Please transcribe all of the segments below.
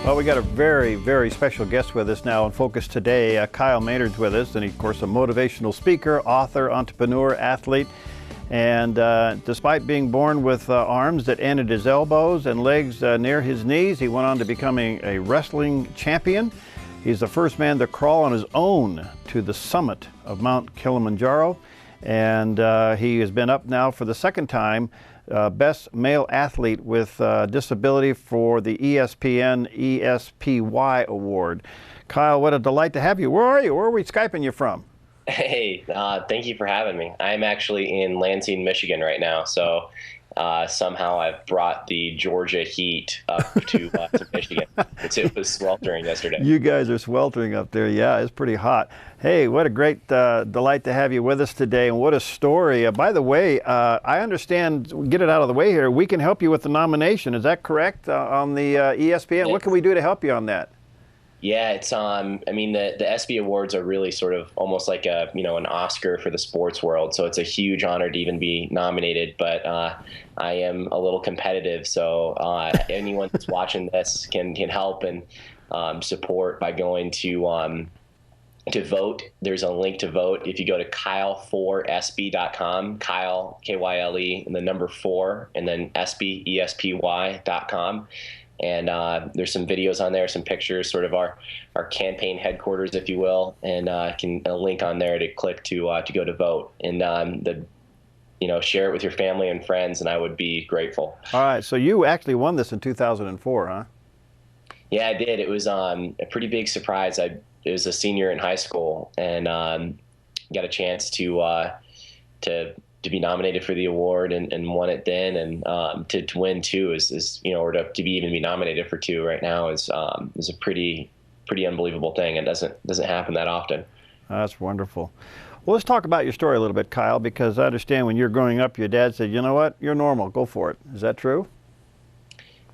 Well, we got a very, very special guest with us now in focus today. Kyle Maynard's with us, and he's, of course, a motivational speaker, author, entrepreneur, athlete. And despite being born with arms that end at his elbows and legs near his knees, he went on to becoming a wrestling champion. He's the first man to crawl on his own to the summit of Mount Kilimanjaro. And he has been up now for the second time, Best Male Athlete with Disability for the ESPN ESPY Award. Kyle, what a delight to have you. Where are you? Where are we Skyping you from? Hey, thank you for having me. I'm actually in Lansing, Michigan right now, so somehow I've brought the Georgia heat up to Michigan. It was sweltering yesterday. You guys are sweltering up there. Yeah, it's pretty hot. Hey, what a great delight to have you with us today, and what a story. By the way, I understand, get it out of the way here, we can help you with the nomination. Is that correct, on the ESPN? What can we do to help you on that? Yeah, it's I mean, the ESPY Awards are really sort of almost like a, an Oscar for the sports world. So it's a huge honor to even be nominated. But I am a little competitive, so anyone that's watching this can help and support by going to vote. There's a link to vote if you go to Kyle4SB.com, Kyle KYLE and the number 4 and then SB ESPY.com. And there's some videos on there, some pictures, sort of our campaign headquarters, if you will, and a link on there to click to go to vote, and share it with your family and friends, and I would be grateful. All right, so you actually won this in 2004, huh? Yeah, I did. It was a pretty big surprise. It was a senior in high school, and got a chance to be nominated for the award and won it then, and to win two is or to even be nominated for two right now is a pretty unbelievable thing. It doesn't happen that often. That's wonderful. Well, let's talk about your story a little bit, Kyle, because I understand when you're growing up, your dad said, you know what, you're normal, go for it. Is that true?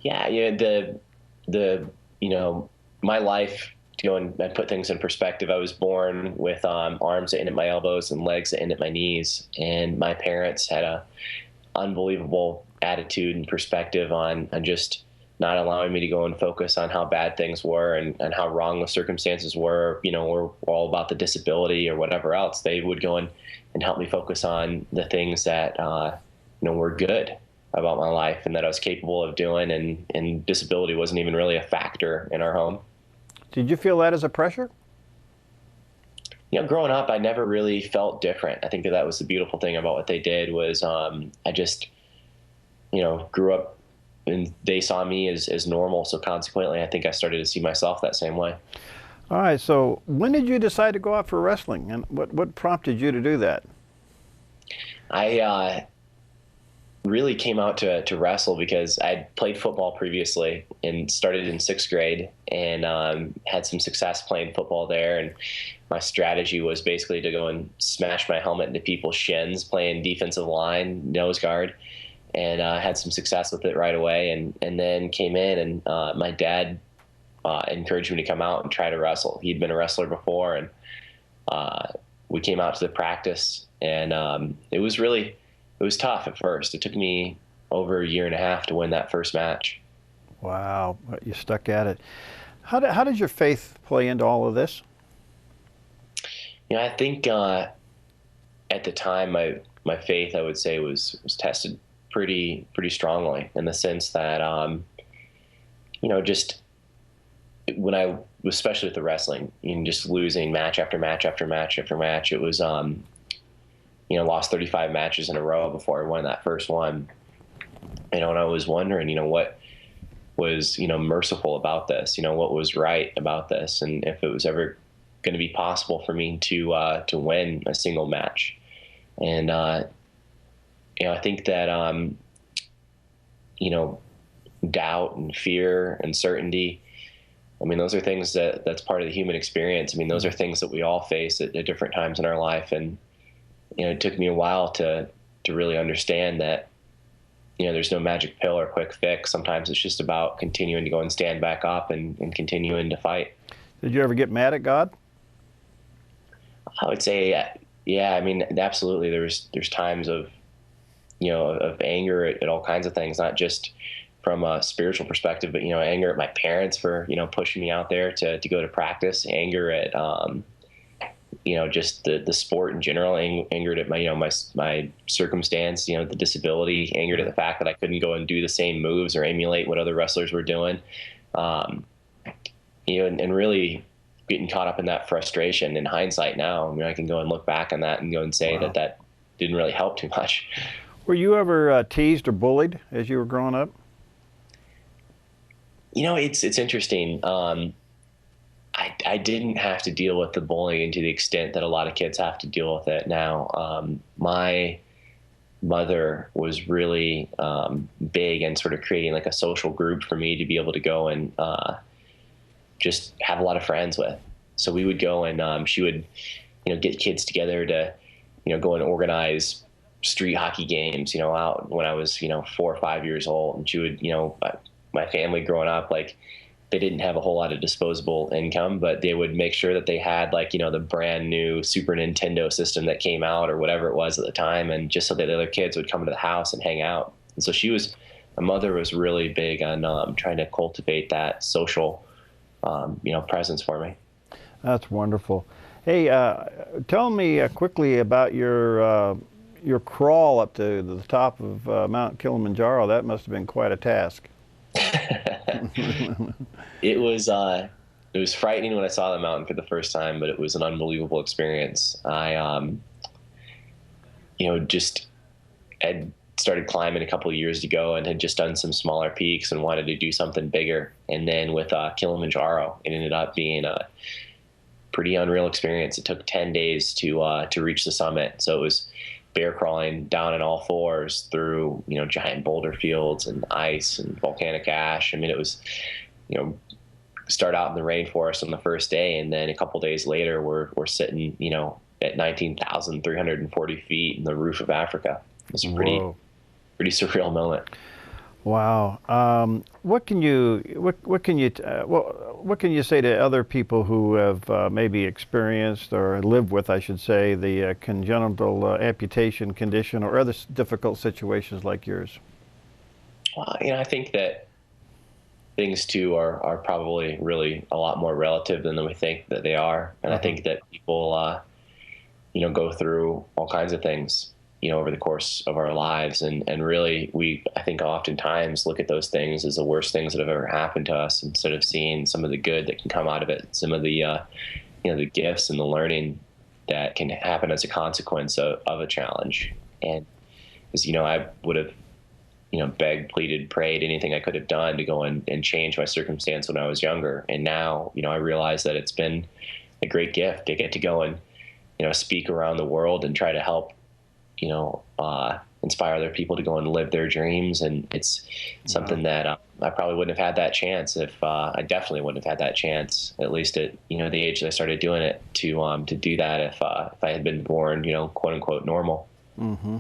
Yeah, my life, to go and put things in perspective, I was born with arms that end at my elbows and legs that end at my knees. And my parents had a unbelievable attitude and perspective on just not allowing me to go and focus on how bad things were and how wrong the circumstances were, were all about the disability or whatever else. They would go and help me focus on the things that, were good about my life and that I was capable of doing. And disability wasn't even really a factor in our home. Did you feel that as a pressure? Growing up, I never really felt different. I think that was the beautiful thing about what they did was I just, grew up and they saw me as normal. So consequently, I think I started to see myself that same way. All right. So when did you decide to go out for wrestling, and what prompted you to do that? I really came out to wrestle because I'd played football previously and started in 6th grade and had some success playing football there. And my strategy was basically to go and smash my helmet into people's shins, playing defensive line, nose guard, and had some success with it right away. And then came in and my dad encouraged me to come out and try to wrestle. He'd been a wrestler before, and we came out to the practice, and it was tough at first. It took me over 1.5 years to win that first match. Wow, you stuck at it. How did your faith play into all of this? I think at the time my faith, I would say, was tested pretty strongly in the sense that just when I, especially with the wrestling, just losing match after match after match after match, it was lost 35 matches in a row before I won that first one. And I was wondering, what was, merciful about this, what was right about this, and if it was ever going to be possible for me to win a single match. And, I think that, doubt and fear, uncertainty, those are things that's part of the human experience. Those are things that we all face at different times in our life. And, it took me a while to really understand that, there's no magic pill or quick fix. Sometimes it's just about continuing to go and stand back up and continuing to fight. Did you ever get mad at God? I would say, yeah, absolutely. There's times of, of anger at all kinds of things, not just from a spiritual perspective, but, anger at my parents for, pushing me out there to go to practice, anger at, just the sport in general, angered at my circumstance, the disability, angered at the fact that I couldn't go and do the same moves or emulate what other wrestlers were doing. And really getting caught up in that frustration. In hindsight now, I can go and look back on that and go and say that didn't really help too much. Were you ever teased or bullied as you were growing up? It's interesting. I didn't have to deal with the bullying to the extent that a lot of kids have to deal with it now. My mother was really big in sort of creating like a social group for me to be able to go and just have a lot of friends with. So we would go and she would, get kids together to, go and organize street hockey games, out when I was, 4 or 5 years old. And she would, my family growing up, like, they didn't have a whole lot of disposable income, but they would make sure that they had like, the brand new Super Nintendo system that came out or whatever it was at the time. And just so that the other kids would come to the house and hang out. And so my mother was really big on trying to cultivate that social, presence for me. That's wonderful. Hey, tell me quickly about your crawl up to the top of Mount Kilimanjaro. That must have been quite a task. It was frightening when I saw the mountain for the first time, but it was an unbelievable experience. I, had started climbing a couple of years ago and had just done some smaller peaks and wanted to do something bigger. And then with Kilimanjaro, it ended up being a pretty unreal experience. It took 10 days to reach the summit. So it was bear crawling down on all fours through, giant boulder fields and ice and volcanic ash. I mean, it was, start out in the rainforest on the first day, and then a couple days later, we're sitting, at 19,340 feet in the roof of Africa. It was a pretty surreal moment. Wow. What can you say to other people who have maybe experienced or lived with, I should say, the congenital amputation condition or other difficult situations like yours? Well, I think that things too are probably really a lot more relative than we think that they are, and I think that people, go through all kinds of things, over the course of our lives. And really, I think oftentimes look at those things as the worst things that have ever happened to us, instead of seeing some of the good that can come out of it, some of the, the gifts and the learning that can happen as a consequence of a challenge. And as I would have, begged, pleaded, prayed, anything I could have done to go and change my circumstance when I was younger. And now, I realize that it's been a great gift to get to go and, speak around the world and try to help, inspire other people to go and live their dreams. And it's something that I probably wouldn't have had that chance if I definitely wouldn't have had that chance, at least at the age that I started doing it, to do that if I had been born, quote unquote normal. Mm-hmm.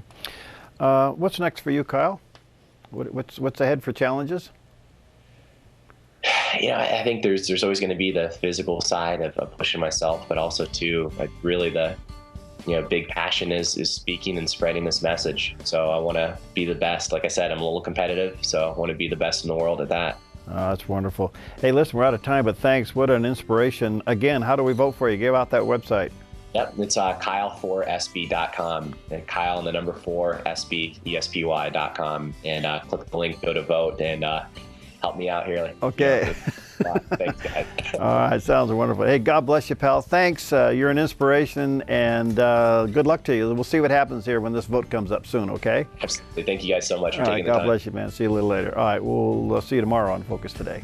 What's next for you, Kyle? What's ahead for challenges? I think there's always going to be the physical side of pushing myself, but also too, like, really the big passion is speaking and spreading this message. So I want to be the best. Like I said, I'm a little competitive, so I want to be the best in the world at that. That's wonderful. Hey, listen, we're out of time, but thanks. What an inspiration. Again, how do we vote for you? Give out that website. Yep, it's Kyle4SB.com, and Kyle and the number 4 SB ESPY.com, and click the link, go to vote, and help me out here. Okay. Thanks, guys. All right, sounds wonderful. Hey, God bless you, pal. Thanks. You're an inspiration, and good luck to you. We'll see what happens here when this vote comes up soon, okay? Absolutely. Thank you guys so much for taking the time. time. God bless you, man. See you a little later. All right, we'll see you tomorrow on Focus Today.